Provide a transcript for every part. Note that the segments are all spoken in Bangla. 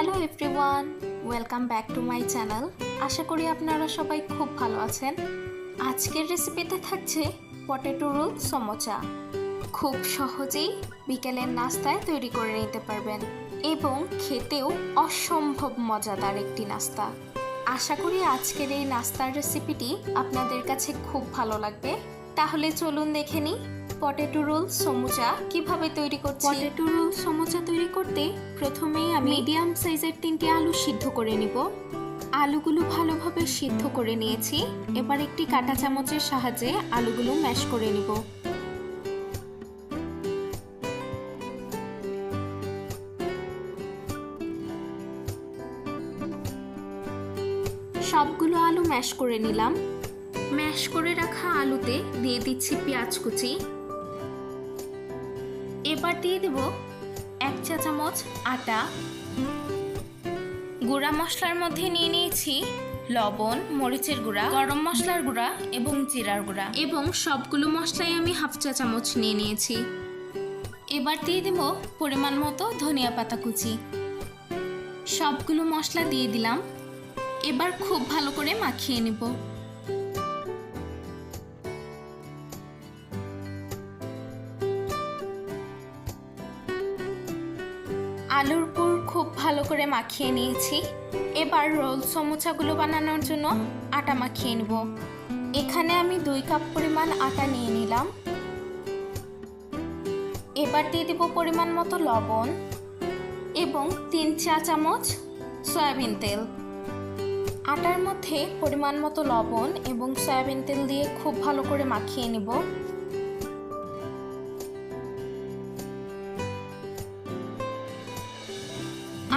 Hello everyone, welcome back to my channel. আশা করি আপনারা সবাই খুব ভালো আছেন। আজকের রেসিপিতে থাকছে পটেটো রোল সমোচা। খুব সহজেই বিকেলের নাস্তায় তৈরি করে নিতে পারবেন এবং খেতেও অসম্ভব মজাদার একটি নাস্তা। আশা করি আজকের এই নাস্তার রেসিপিটি আপনাদের কাছে খুব ভালো লাগবে। তাহলে চলুন দেখে নিই পটেটো রোল সমোচা কিভাবে তৈরি করছি। পটেটো রোল সমোচা তৈরি করতে প্রথমেই আমি মিডিয়াম সাইজের 3টি আলু সিদ্ধ করে নিব। আলুগুলো ভালোভাবে সিদ্ধ করে নিয়েছি। এবার একটি কাঁটা চামচের সাহায্যে আলুগুলো ম্যাশ করে নিব। সবগুলো আলু ম্যাশ করে নিলাম। ম্যাশ করে রাখা আলুতে দিয়ে দিচ্ছি পেঁয়াজ কুচি। এবার দিয়ে দেব 1 চা চামচ আটা। গুঁড়া মশলার মধ্যে নিয়ে নিয়েছি লবণ, মরিচের গুঁড়া, গরম মশলার গুঁড়া এবং জিরার গুঁড়া, এবং সবগুলো মশলাই আমি 1/2 চা চামচ নিয়ে নিয়েছি। এবার দিয়ে দেব পরিমাণ মতো ধনিয়া পাতা কুচি। সবগুলো মশলা দিয়ে দিলাম। এবার খুব ভালো করে মাখিয়ে নেব। আলুর পুর খুব ভালো করে মাখিয়ে নিয়েছি। এবার রোল সমোচাগুলো বানানোর জন্য আটা মাখিয়ে নেব। এখানে আমি 2 কাপ পরিমাণ আটা নিয়ে নিলাম। এবার দিয়ে দেব পরিমাণ মতো লবণ এবং 3 চা চামচ সয়াবিন তেল। আটার মধ্যে পরিমাণ মতো লবণ এবং সয়াবিন তেল দিয়ে খুব ভালো করে মাখিয়ে নেব।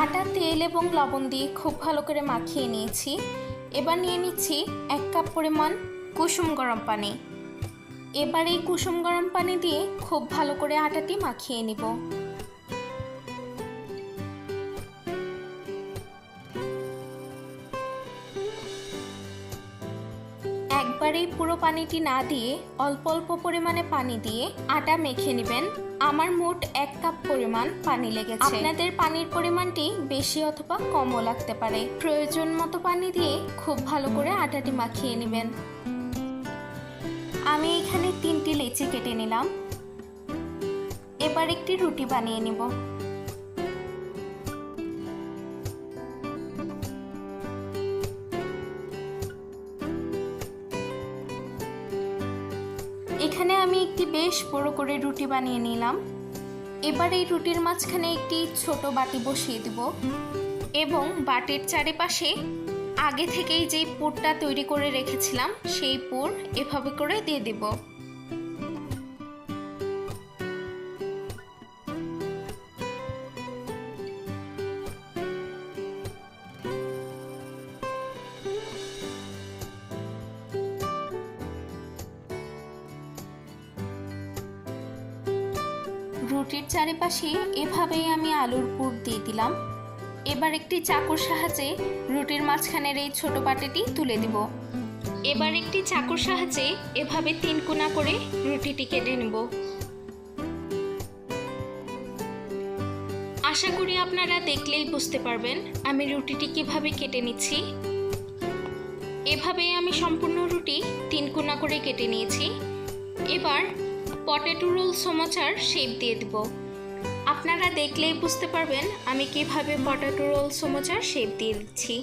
আটা, তেল এবং লবণ দিয়ে খুব ভালো করে মাখিয়ে নিয়েছি। এবার নিয়ে নিচ্ছি 1 কাপ পরিমাণ কুসুম গরম পানি। এবার এই কুসুম গরম পানি দিয়ে খুব ভালো করে আটাটি মাখিয়ে নিব। একবারেই পুরো পানিটি না দিয়ে অল্প অল্প পরিমাণে পানি দিয়ে আটা মেখে নেবেন। আমার মোট 1 কাপ পরিমাণ পানি লেগেছে। আপনাদের পানির পরিমাণটি বেশি অথবা কমও লাগতে পারে। প্রয়োজন মতো পানি দিয়ে খুব ভালো করে আটাটি মাখিয়ে নেবেন। আমি এখানে 3টি লেচি কেটে নিলাম। এবার একটি রুটি বানিয়ে নিব। এখানে আমি একটি বেশ বড় করে রুটি বানিয়ে নিলাম। এবার এই রুটির মাঝখানে একটি ছোট বাটি বসিয়ে দেব এবং বাটির চারিপাশে আগে থেকেই যেই পুরটা তৈরি করে রেখেছিলাম সেই পুর এভাবে করে দিয়ে দেব। রুটির চারিপাশে এভাবেই আমি আলুর পুর দিয়ে দিলাম। এবার একটি চাকুর সাহায্যে রুটির মাঝখানের এই ছোট বাটিটি তুলে দেব। এবার একটি চাকুর সাহায্যে এভাবে 3 কোনা করে রুটিটি কেটে নেব। আশা করি আপনারা দেখলেই বুঝতে পারবেন আমি রুটিটি কিভাবে কেটে নিচ্ছি। এভাবেই আমি সম্পূর্ণ রুটি 3 কোনা করে কেটে নিয়েছি। এবার পটেটো রোল সমোচার শেপ দিয়ে দেব। আপনারা দেখলেই বুঝতে পারবেন আমি কিভাবে পটেটো রোল সমোচার শেপ দিয়ে দিচ্ছি।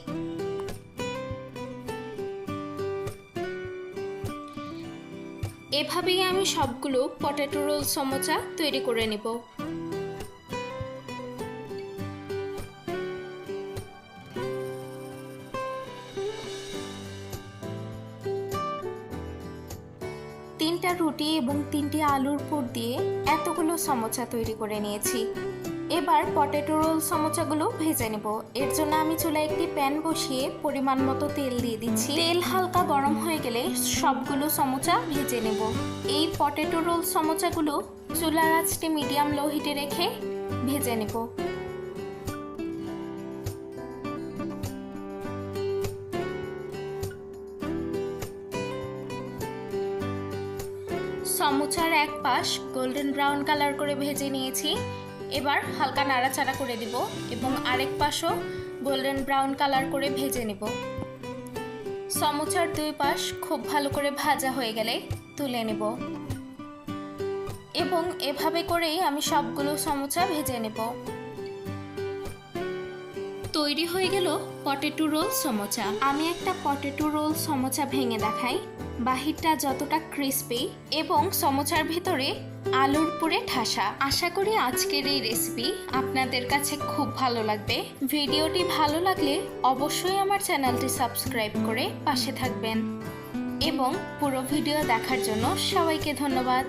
এভাবেই আমি সবগুলো পটেটো রোল সমোচা তৈরি করে নেব। তিনটা রুটি এবং 3টি আলুর পুর দিয়ে এতগুলো সমোচা তৈরি করে নিয়েছি। এবার পটেটো রোল সমোচাগুলো ভেজে নেব। এর জন্য আমি চুলায় একটি প্যান বসিয়ে পরিমাণ মতো তেল দিয়ে দিচ্ছি। তেল হালকা গরম হয়ে গেলে সবগুলো সমোচা ভেজে নেব। এই পটেটো রোল সমোচাগুলো চুলার আঁচটি মিডিয়াম লো হিটে রেখে ভেজে নেব। সমোচার এক পাশ গোল্ডেন ব্রাউন কালার করে ভেজে নিয়েছি। এবার হালকা নাড়াচাড়া করে দিব এবং আরেক পাশও গোল্ডেন ব্রাউন কালার করে ভেজে নেব। সমোচার দুই পাশ খুব ভালো করে ভাজা হয়ে গেলে তুলে নেব এবং এভাবে করেই আমি সবগুলো সমোচা ভেজে নেব। তৈরি হয়ে গেল পটেটো রোল সমোচা। আমি একটা পটেটো রোল সমোচা ভেঙে দেখাই। বাহিরটা যতটা ক্রিস্পি এবং সমোচার ভেতরে আলুর পুরে ঠাসা। আশা করি আজকের এই রেসিপি আপনাদের কাছে খুব ভালো লাগবে। ভিডিওটি ভালো লাগলে অবশ্যই আমার চ্যানেলটি সাবস্ক্রাইব করে পাশে থাকবেন এবং পুরো ভিডিও দেখার জন্য সবাইকে ধন্যবাদ।